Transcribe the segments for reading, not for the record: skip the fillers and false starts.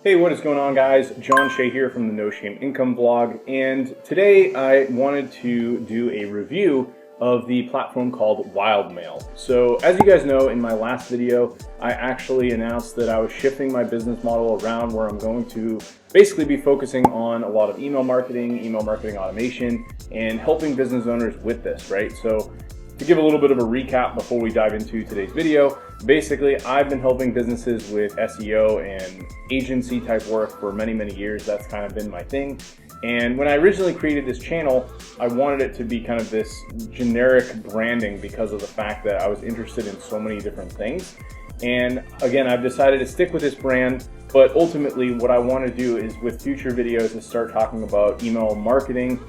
Hey, what is going on, guys? John Shea here from the No Shame Income vlog, and today I wanted to do a review of the platform called WildMail. So as you guys know, in my last video, I actually announced that I was shifting my business model around where I'm going to basically be focusing on a lot of email marketing automation, and helping business owners with this, right? So to give a little bit of a recap before we dive into today's video, basically I've been helping businesses with SEO and agency type work for many years. That's kind of been my thing. And when I originally created this channel, I wanted it to be kind of this generic branding because of the fact that I was interested in so many different things. And again, I've decided to stick with this brand, but ultimately what I want to do is with future videos is start talking about email marketing,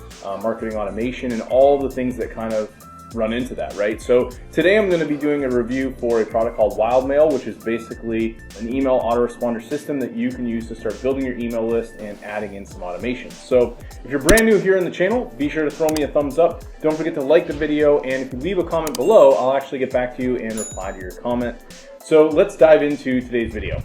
marketing automation, and all the things that kind of run into that, right? So today I'm going to be doing a review for a product called WildMail, which is basically an email autoresponder system that you can use to start building your email list and adding in some automation. So if you're brand new here in the channel, be sure to throw me a thumbs up. Don't forget to like the video, and if you leave a comment below, I'll actually get back to you and reply to your comment. So let's dive into today's video.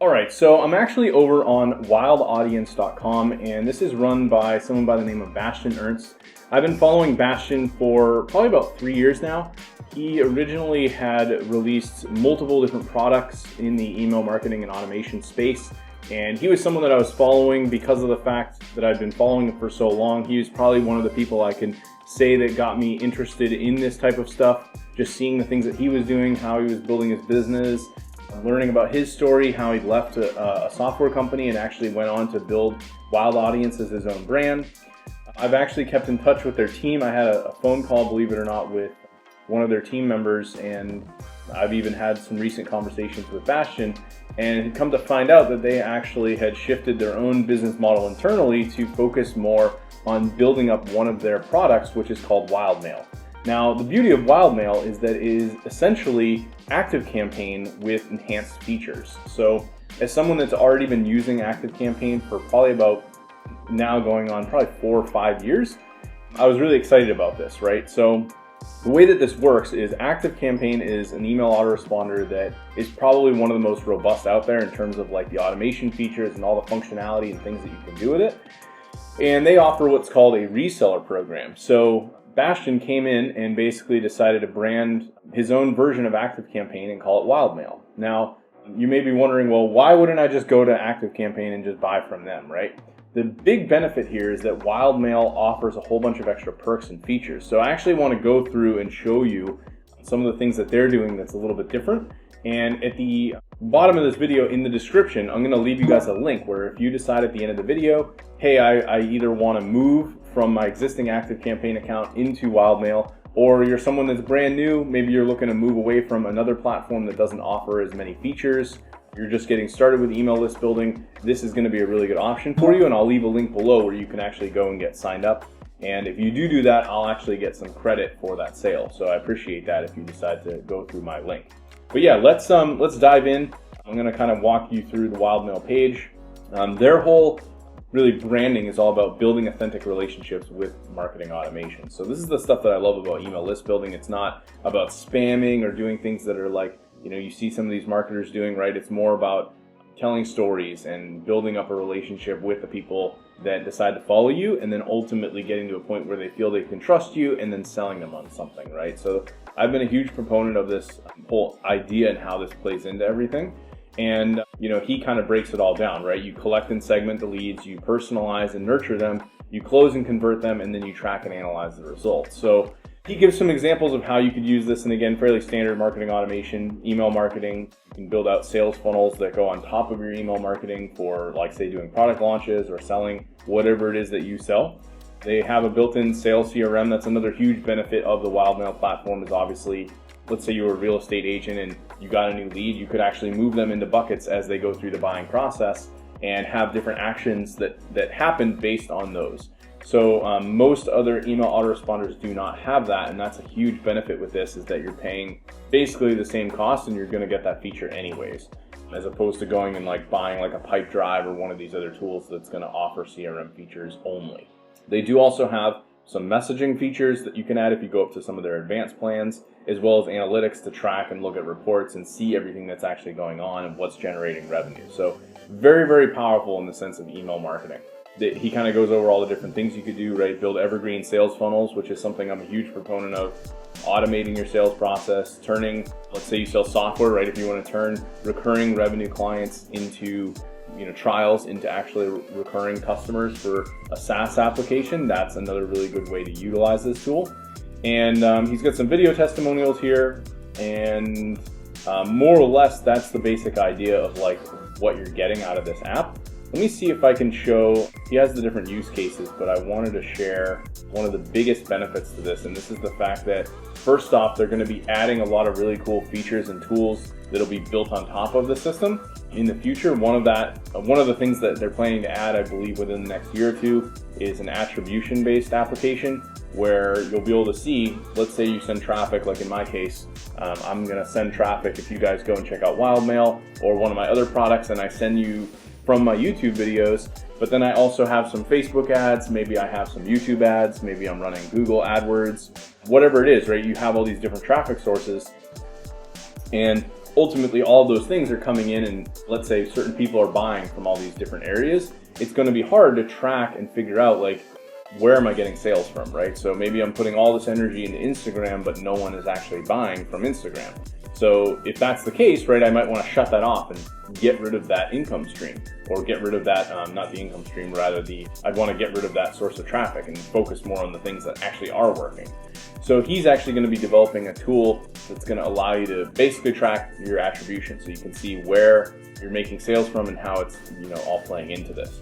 Alright, so I'm actually over on wildaudience.com, and this is run by someone by the name of Bastian Ernst. I've been following Bastian for probably about 3 years now. He originally had released multiple different products in the email marketing and automation space, and he was someone that I was following because of the fact that I'd been following him for so long. He was probably one of the people I can say that got me interested in this type of stuff, just seeing the things that he was doing, how he was building his business, learning about his story, how he left a software company and actually went on to build Wild Audience as his own brand. I've actually kept in touch with their team. I had a phone call, believe it or not, with one of their team members, and I've even had some recent conversations with Bastian, and come to find out that they actually had shifted their own business model internally to focus more on building up one of their products, which is called WildMail. Now, the beauty of WildMail is that it is essentially ActiveCampaign with enhanced features. So as someone that's already been using ActiveCampaign for probably about now going on probably 4 or 5 years, I was really excited about this, right? So the way that this works is ActiveCampaign is an email autoresponder that is probably one of the most robust out there in terms of like the automation features and all the functionality and things that you can do with it. And they offer what's called a reseller program. So Bastian came in and basically decided to brand his own version of ActiveCampaign and call it WildMail. Now, you may be wondering, well, why wouldn't I just go to ActiveCampaign and just buy from them, right? The big benefit here is that WildMail offers a whole bunch of extra perks and features. So I actually want to go through and show you some of the things that they're doing that's a little bit different. And at the bottom of this video in the description, I'm going to leave you guys a link where if you decide at the end of the video, hey, I either want to move from my existing ActiveCampaign account into WildMail, or you're someone that's brand new, maybe you're looking to move away from another platform that doesn't offer as many features, you're just getting started with email list building, this is going to be a really good option for you, and I'll leave a link below where you can actually go and get signed up. And if you do that, I'll actually get some credit for that sale. So I appreciate that if you decide to go through my link. But yeah, let's dive in. I'm going to kind of walk you through the WildMail page. Their whole really branding is all about building authentic relationships with marketing automation. So this is the stuff that I love about email list building. It's not about spamming or doing things that are like, you know, you see some of these marketers doing, right? It's more about telling stories and building up a relationship with the people that decide to follow you, and then ultimately getting to a point where they feel they can trust you and then selling them on something, right? So I've been a huge proponent of this whole idea and how this plays into everything. And, you know, he kind of breaks it all down, right? You collect and segment the leads, you personalize and nurture them, you close and convert them, and then you track and analyze the results. So he gives some examples of how you could use this, and again, fairly standard marketing automation, email marketing. You can build out sales funnels that go on top of your email marketing for, like, say, doing product launches or selling whatever it is that you sell. They have a built-in sales CRM. That's another huge benefit of the WildMail platform is obviously, let's say you were a real estate agent and you got a new lead, you could actually move them into buckets as they go through the buying process and have different actions that happen based on those. So most other email autoresponders do not have that, and that's a huge benefit with this, is that you're paying basically the same cost and you're going to get that feature anyways, as opposed to going and like buying like a Pipedrive or one of these other tools that's going to offer CRM features only. They do also have some messaging features that you can add if you go up to some of their advanced plans. as well as analytics to track and look at reports and see everything that's actually going on and what's generating revenue. So very, very powerful in the sense of email marketing. He kind of goes over all the different things you could do, right? Build evergreen sales funnels, which is something I'm a huge proponent of. Automating your sales process, turning, let's say you sell software, right? If you want to turn recurring revenue clients into, trials into actually recurring customers for a SaaS application, that's another really good way to utilize this tool. And he's got some video testimonials here, and more or less that's the basic idea of like what you're getting out of this app. Let me see if I can show, he has the different use cases, but I wanted to share one of the biggest benefits to this, and this is the fact that first off, they're going to be adding a lot of really cool features and tools that'll be built on top of the system. In the future, one of the things that they're planning to add, I believe within the next year or two, is an attribution-based application where you'll be able to see, let's say you send traffic, like in my case, I'm going to send traffic if you guys go and check out WildMail or one of my other products, and I send you from my YouTube videos, but then I also have some Facebook ads, maybe I have some YouTube ads, maybe I'm running Google AdWords, whatever it is, right? You have all these different traffic sources, and ultimately all of those things are coming in, and let's say certain people are buying from all these different areas. It's going to be hard to track and figure out like, where am I getting sales from, right? So maybe I'm putting all this energy into Instagram, but no one is actually buying from Instagram. So if that's the case, right, I might want to shut that off and get rid of that income stream, or get rid of that, not the income stream, rather I'd want to get rid of that source of traffic and focus more on the things that actually are working. So he's actually going to be developing a tool that's going to allow you to basically track your attribution, so you can see where you're making sales from and how it's, all playing into this.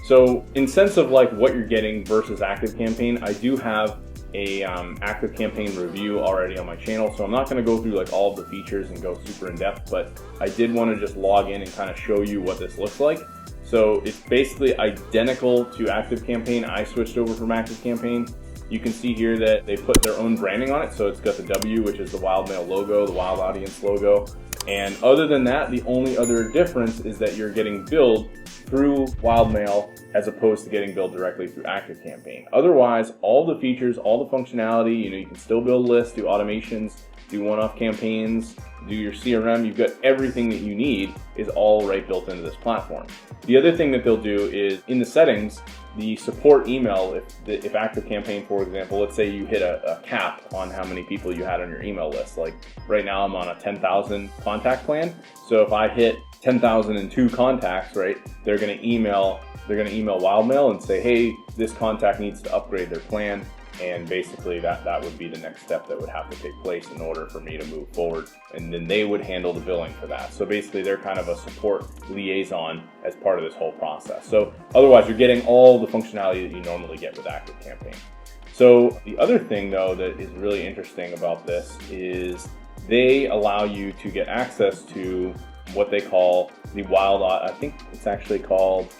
So in sense of like what you're getting versus ActiveCampaign, I do have a ActiveCampaign review already on my channel, so I'm not going to go through like all of the features and go super in depth, but I did want to just log in and kind of show you what this looks like. So it's basically identical to ActiveCampaign. I switched over from ActiveCampaign. You can see here that they put their own branding on it, so it's got the W, which is the WildMail logo, the Wild Audience logo. And other than that, the only other difference is that you're getting billed through WildMail as opposed to getting billed directly through ActiveCampaign. Otherwise, all the features, all the functionality, you can still build lists, do automations, do one-off campaigns, do your CRM. You've got everything that you need is all right built into this platform. The other thing that they'll do is in the settings, the support email, if ActiveCampaign, for example, let's say you hit a cap on how many people you had on your email list. Like right now I'm on a 10,000 contact plan. So if I hit 10,002 contacts, right, they're going to email WildMail and say, hey, this contact needs to upgrade their plan. And basically that would be the next step that would have to take place in order for me to move forward. And then they would handle the billing for that. So basically they're kind of a support liaison as part of this whole process. So otherwise you're getting all the functionality that you normally get with ActiveCampaign. So the other thing though that is really interesting about this is they allow you to get access to what they call the I think it's actually called,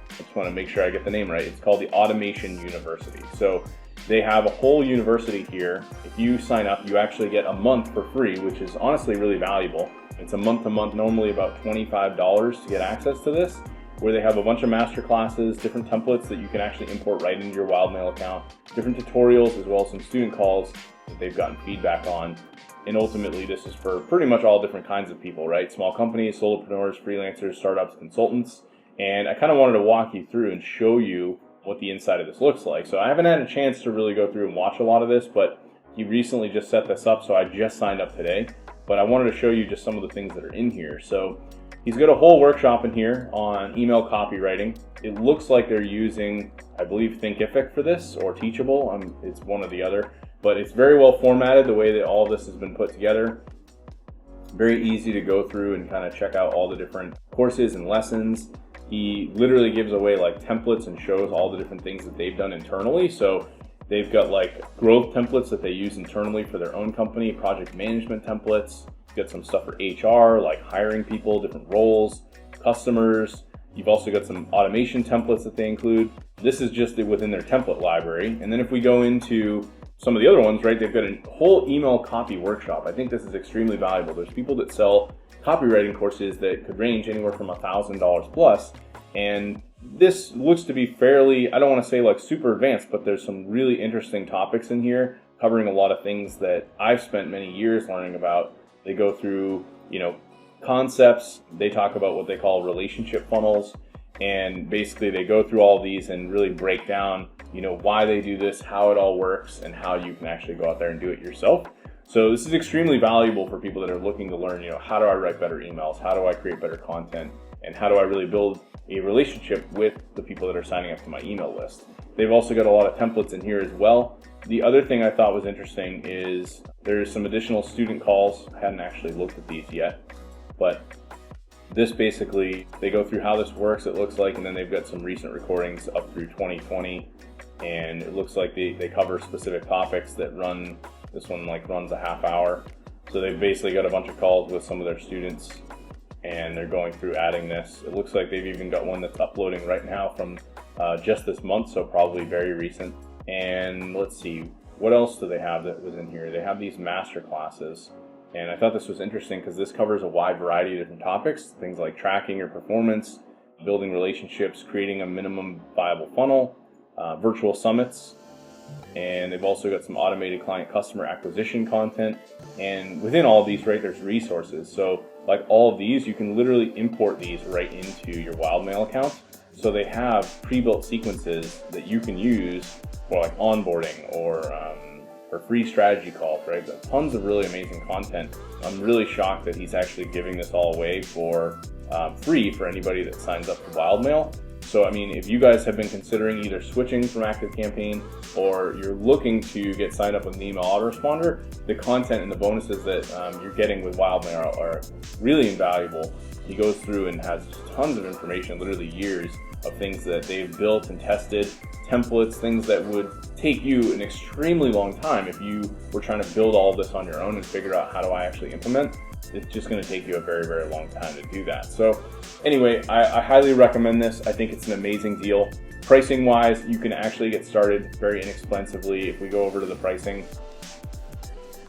I just want to make sure I get the name right. It's called the Automation University. So they have a whole university here. If you sign up, you actually get a month for free, which is honestly really valuable. It's a month-to-month, normally about $25 to get access to this, where they have a bunch of master classes, different templates that you can actually import right into your WildMail account, different tutorials, as well as some student calls that they've gotten feedback on. And ultimately, this is for pretty much all different kinds of people, right? Small companies, solopreneurs, freelancers, startups, consultants. And I kind of wanted to walk you through and show you what the inside of this looks like. So I haven't had a chance to really go through and watch a lot of this, but he recently just set this up, so I just signed up today. But I wanted to show you just some of the things that are in here. So he's got a whole workshop in here on email copywriting. It looks like they're using, I believe, Thinkific for this, or Teachable. It's one or the other. But it's very well formatted, the way that all of this has been put together. Very easy to go through and kind of check out all the different courses and lessons. He literally gives away like templates and shows all the different things that they've done internally. So they've got like growth templates that they use internally for their own company, project management templates. You've got some stuff for HR, like hiring people, different roles, customers. You've also got some automation templates that they include. This is just within their template library. And then if we go into some of the other ones, right, they've got a whole email copy workshop. I think this is extremely valuable. There's people that sell copywriting courses that could range anywhere from $1,000 plus. And this looks to be fairly, I don't want to say like super advanced, but there's some really interesting topics in here covering a lot of things that I've spent many years learning about. They go through, concepts. They talk about what they call relationship funnels, and basically they go through all these and really break down, why they do this, how it all works, and how you can actually go out there and do it yourself. So this is extremely valuable for people that are looking to learn, how do I write better emails? How do I create better content? And how do I really build a relationship with the people that are signing up to my email list? They've also got a lot of templates in here as well. The other thing I thought was interesting is there's some additional student calls. I hadn't actually looked at these yet, but this basically, they go through how this works, it looks like, and then they've got some recent recordings up through 2020, and it looks like they cover specific topics that run, this one runs a half hour. So they've basically got a bunch of calls with some of their students, and they're going through adding this. It looks like they've even got one that's uploading right now from just this month, so probably very recent. And let's see, what else do they have that was in here? They have these master classes, and I thought this was interesting because this covers a wide variety of different topics, things like tracking your performance, building relationships, creating a minimum viable funnel, virtual summits, and they've also got some automated client customer acquisition content. And within all of these, right, there's resources. So like all of these, you can literally import these right into your WildMail account. So they have pre-built sequences that you can use for like onboarding or free strategy calls, right? But tons of really amazing content. I'm really shocked that he's actually giving this all away for free for anybody that signs up to WildMail. So, I mean, if you guys have been considering either switching from ActiveCampaign or you're looking to get signed up with an email autoresponder, the content and the bonuses that you're getting with WildMail are really invaluable. He goes through and has tons of information, literally years of things that they've built and tested, templates, things that would take you an extremely long time if you were trying to build all of this on your own and figure out how do I actually implement. It's just going to take you a very, very long time to do that. So anyway, I highly recommend this. I think it's an amazing deal. Pricing wise, you can actually get started very inexpensively. If we go over to the pricing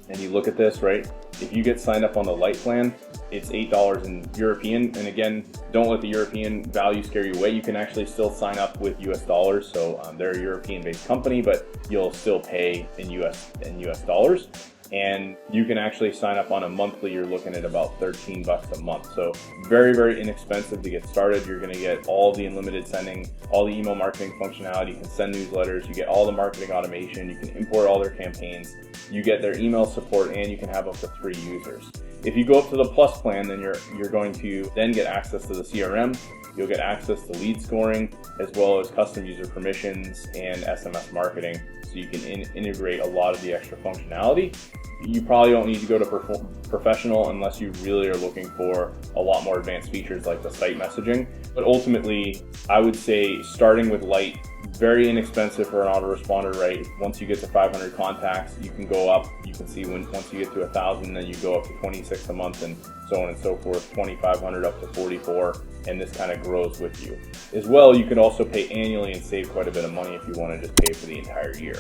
and you look at this, right? If you get signed up on the light plan, it's $8 in European. And again, don't let the European value scare you away. You can actually still sign up with US dollars. So they're a European-based company, but you'll still pay in US dollars. And you can actually sign up on a monthly. You're looking at about 13 bucks a month. So very, very inexpensive to get started. You're going to get all the unlimited sending, all the email marketing functionality. You can send newsletters. You get all the marketing automation. You can import all their campaigns. You get their email support, and you can have up to 3 users. If you go up to the Plus plan, then you're going to then get access to the CRM. You'll get access to lead scoring, as well as custom user permissions and SMS marketing. So you can integrate a lot of the extra functionality. You probably don't need to go to professional unless you really are looking for a lot more advanced features like the site messaging. But ultimately, I would say starting with light, very inexpensive for an autoresponder, right? Once you get to 500 contacts, you can go up. You can see once you get to 1,000, then you go up to 26 a month and so on and so forth, 2,500 up to 44, and this kind of grows with you. As well, you can also pay annually and save quite a bit of money if you want to just pay for the entire year.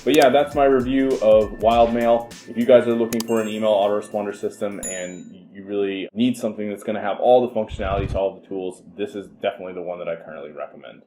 But yeah, that's my review of WildMail. If you guys are looking for an email autoresponder system and you really need something that's going to have all the functionalities, all the tools, this is definitely the one that I currently recommend.